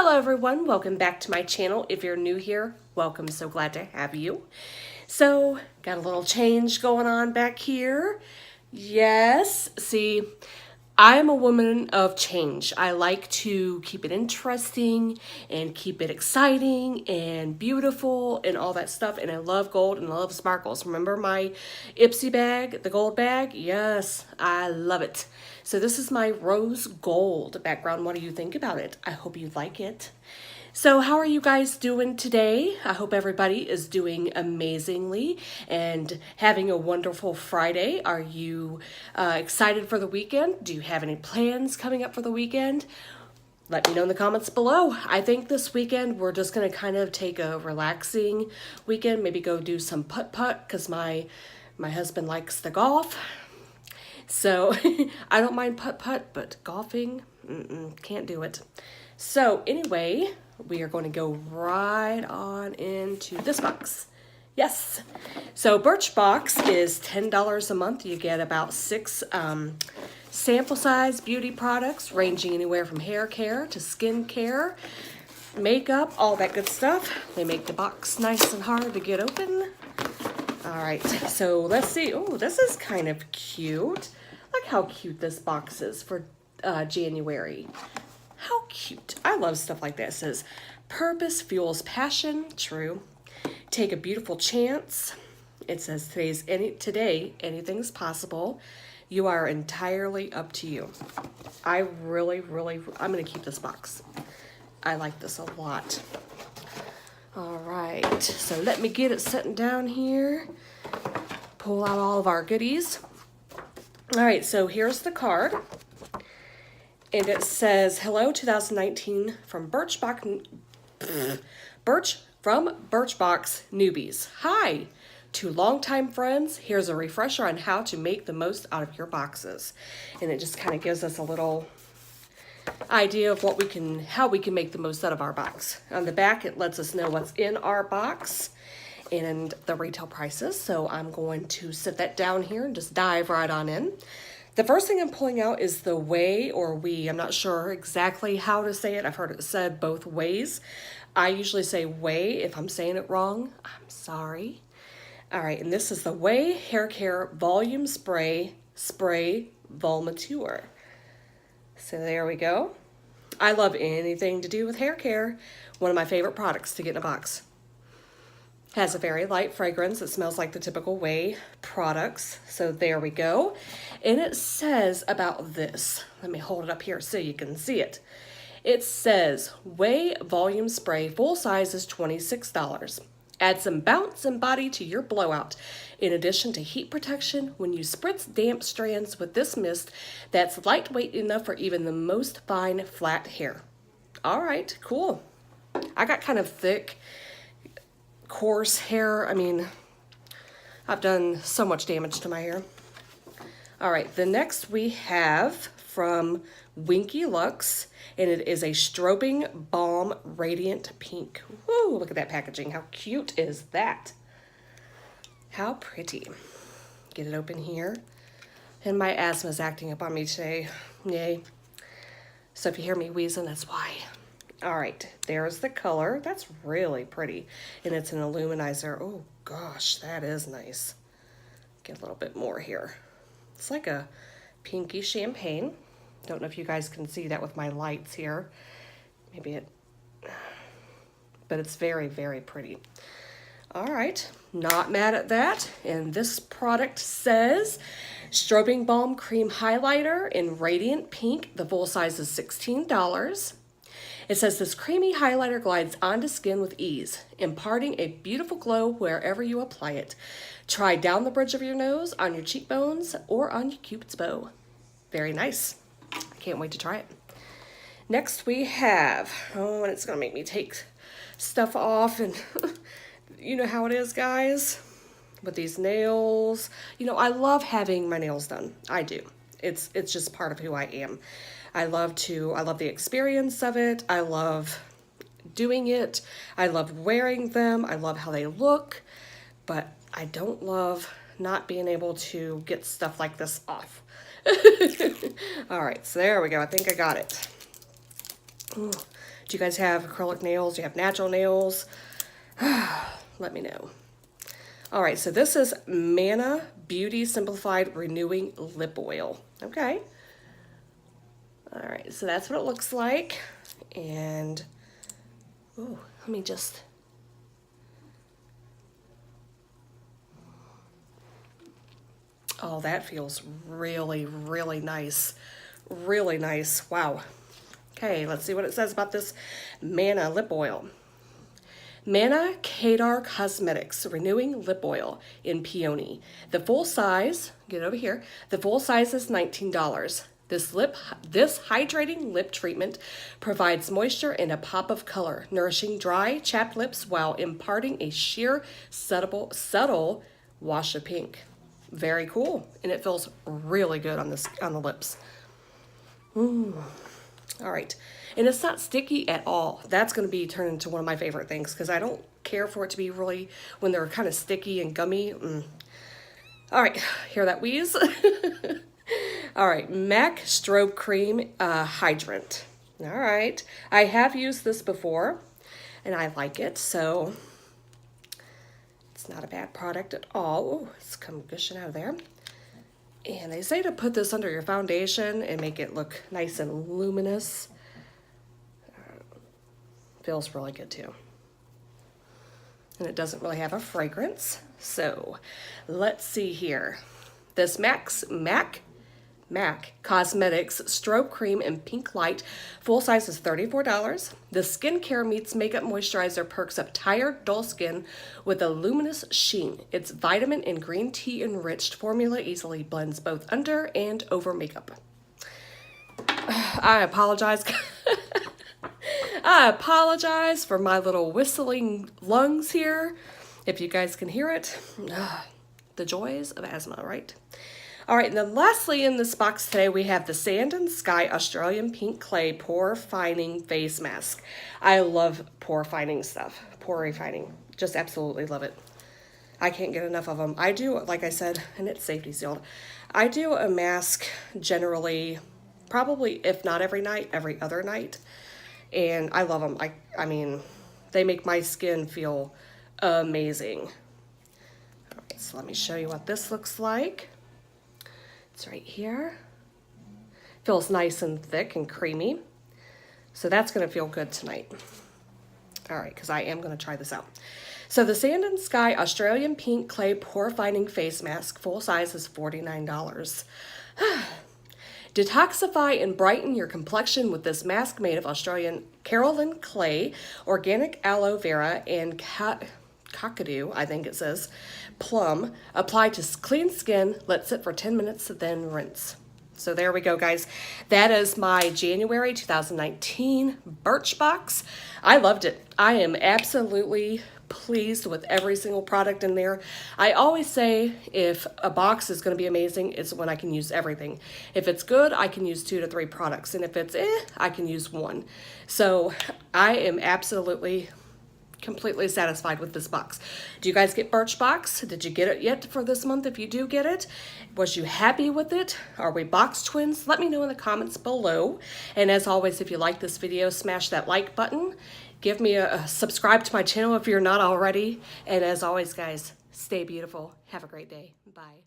Hello everyone, welcome back to my channel. If you're new here, welcome, so glad to have you. So, got a little change going on back here. Yes, see, I am a woman of change. I like to keep it interesting and keep it exciting and beautiful and all that stuff. And I love gold and I love sparkles. Remember my Ipsy bag, the gold bag? Yes, I love it. So this is my rose gold background. What do you think about it? I hope you like it. So how are you guys doing today? I hope everybody is doing amazingly and having a wonderful Friday. Are you excited for the weekend? Do you have any plans coming up for the weekend? Let me know in the comments below. I think this weekend we're just going to kind of take a relaxing weekend. Maybe go do some putt-putt because my husband likes the golf. So I don't mind putt-putt, but golfing, can't do it. So anyway, we are going to go right on into this box. Yes. So Birchbox is $10 a month. You get about 6 sample size beauty products ranging anywhere from hair care to skin care, makeup, all that good stuff. They make the box nice and hard to get open. All right, so let's see. Oh, this is kind of cute. Look how cute this box is for January. How cute. I love stuff like that. It says, purpose fuels passion. True. Take a beautiful chance. It says, today, anything's possible. You are entirely up to you. I'm going to keep this box. I like this a lot. All right, so let me get it sitting down here. Pull out all of our goodies. All right, so here's the card. And it says, hello 2019 from Birchbox newbies. Hi, to longtime friends, here's a refresher on how to make the most out of your boxes. And it just kind of gives us a little idea of how we can make the most out of our box. On the back, it lets us know what's in our box and the retail prices. So I'm going to sit that down here and just dive right on in. The first thing I'm pulling out is the way or we. I'm not sure exactly how to say it. I've heard it said both ways. I usually say way. If I'm saying it wrong, I'm sorry. All right, and this is the Way Hair Care Volume Spray Volmature. So there we go. I love anything to do with hair care. One of my favorite products to get in a box. Has a very light fragrance. It smells like the typical Way products. So there we go. And it says about this. Let me hold it up here so you can see it. It says Way Volume Spray full size is $26. Add some bounce and body to your blowout. In addition to heat protection, when you spritz damp strands with this mist, that's lightweight enough for even the most fine, flat hair. All right, cool. I got kind of thick, coarse hair. I mean, I've done so much damage to my hair. All right, the next we have from Winky Lux, and it is a Strobing Balm Radiant Pink. Woo, look at that packaging. How cute is that? How pretty. Get it open here. And my asthma is acting up on me today. Yay. So if you hear me wheezing, that's why. All right, there's the color. That's really pretty. And it's an illuminizer. Oh gosh, that is nice. Get a little bit more here. It's like a pinky champagne. Don't know if you guys can see that with my lights here. But it's very, very pretty. All right, not mad at that. And this product says Strobing Balm Cream Highlighter in Radiant Pink. The full size is $16. It says this creamy highlighter glides onto skin with ease, imparting a beautiful glow wherever you apply it. Try down the bridge of your nose, on your cheekbones, or on your cupid's bow. Very nice. I can't wait to try it. Next we have, and it's gonna make me take stuff off, and you know how it is, guys, with these nails. You know, I love having my nails done. I do. It's just part of who I am. I love the experience of it. I love doing it. I love wearing them. I love how they look, but I don't love not being able to get stuff like this off. All right, so there we go. I think I got it. Ooh, Do you guys have acrylic nails? Do you have natural nails? Let me know. All right, so this is Manna Beauty Simplified Renewing Lip Oil. Okay. All right, so that's what it looks like. And, oh, let me just... Oh, that feels really, really nice. Really nice. Wow. Okay, let's see what it says about this Manna Lip Oil. Manna Kadar Cosmetics Renewing Lip Oil in Peony. The full size, get over here, the full size is $19. This hydrating lip treatment provides moisture and a pop of color, nourishing dry, chapped lips while imparting a sheer, subtle wash of pink. Very cool, and it feels really good on the lips. All right, and it's not sticky at all. That's going to be turned into one of my favorite things because I don't care for it to be really, when they're kind of sticky and gummy. All right, hear that wheeze? All right, MAC Strobe Cream Hydrant. All right, I have used this before, and I like it, so it's not a bad product at all. Oh, it's come gushing out of there. And they say to put this under your foundation and make it look nice and luminous. Feels really good too. And it doesn't really have a fragrance. So let's see here. This MAC Cosmetics Strobe Cream in Pink Light. Full size is $34. The skincare meets makeup moisturizer perks up tired, dull skin with a luminous sheen. Its vitamin and green tea enriched formula easily blends both under and over makeup. I apologize. I apologize for my little whistling lungs here. If you guys can hear it. The joys of asthma, right? All right, and then lastly in this box today, we have the Sand and Sky Australian Pink Clay Pore Refining Face Mask. I love pore refining stuff. Pore refining. Just absolutely love it. I can't get enough of them. I do, like I said, and it's safety sealed. I do a mask generally, probably, if not every night, every other night. And I love them. I mean, they make my skin feel amazing. All right, so let me show you what this looks like. It's right here. Feels nice and thick and creamy. So that's going to feel good tonight. All right, because I am going to try this out. So the Sand and Sky Australian Pink Clay Pore Refining Face Mask, full size is $49. Detoxify and brighten your complexion with this mask made of Australian Caroline clay, organic aloe vera, and cockadoo, I think it says, plum. Apply to clean skin, let sit for 10 minutes, then rinse. So there we go, guys. That is my January 2019 Birchbox. I loved it. I am absolutely pleased with every single product in there. I always say if a box is going to be amazing, it's when I can use everything. If it's good, I can use 2 to 3 products. And if it's I can use 1. So I am absolutely completely satisfied with this box. Do you guys get Birchbox? Did you get it yet for this month? If you do get it, was you happy with it? Are we box twins? Let me know in the comments below. And as always, if you like this video, smash that like button. Give me a subscribe to my channel if you're not already. And as always, guys, stay beautiful. Have a great day. Bye.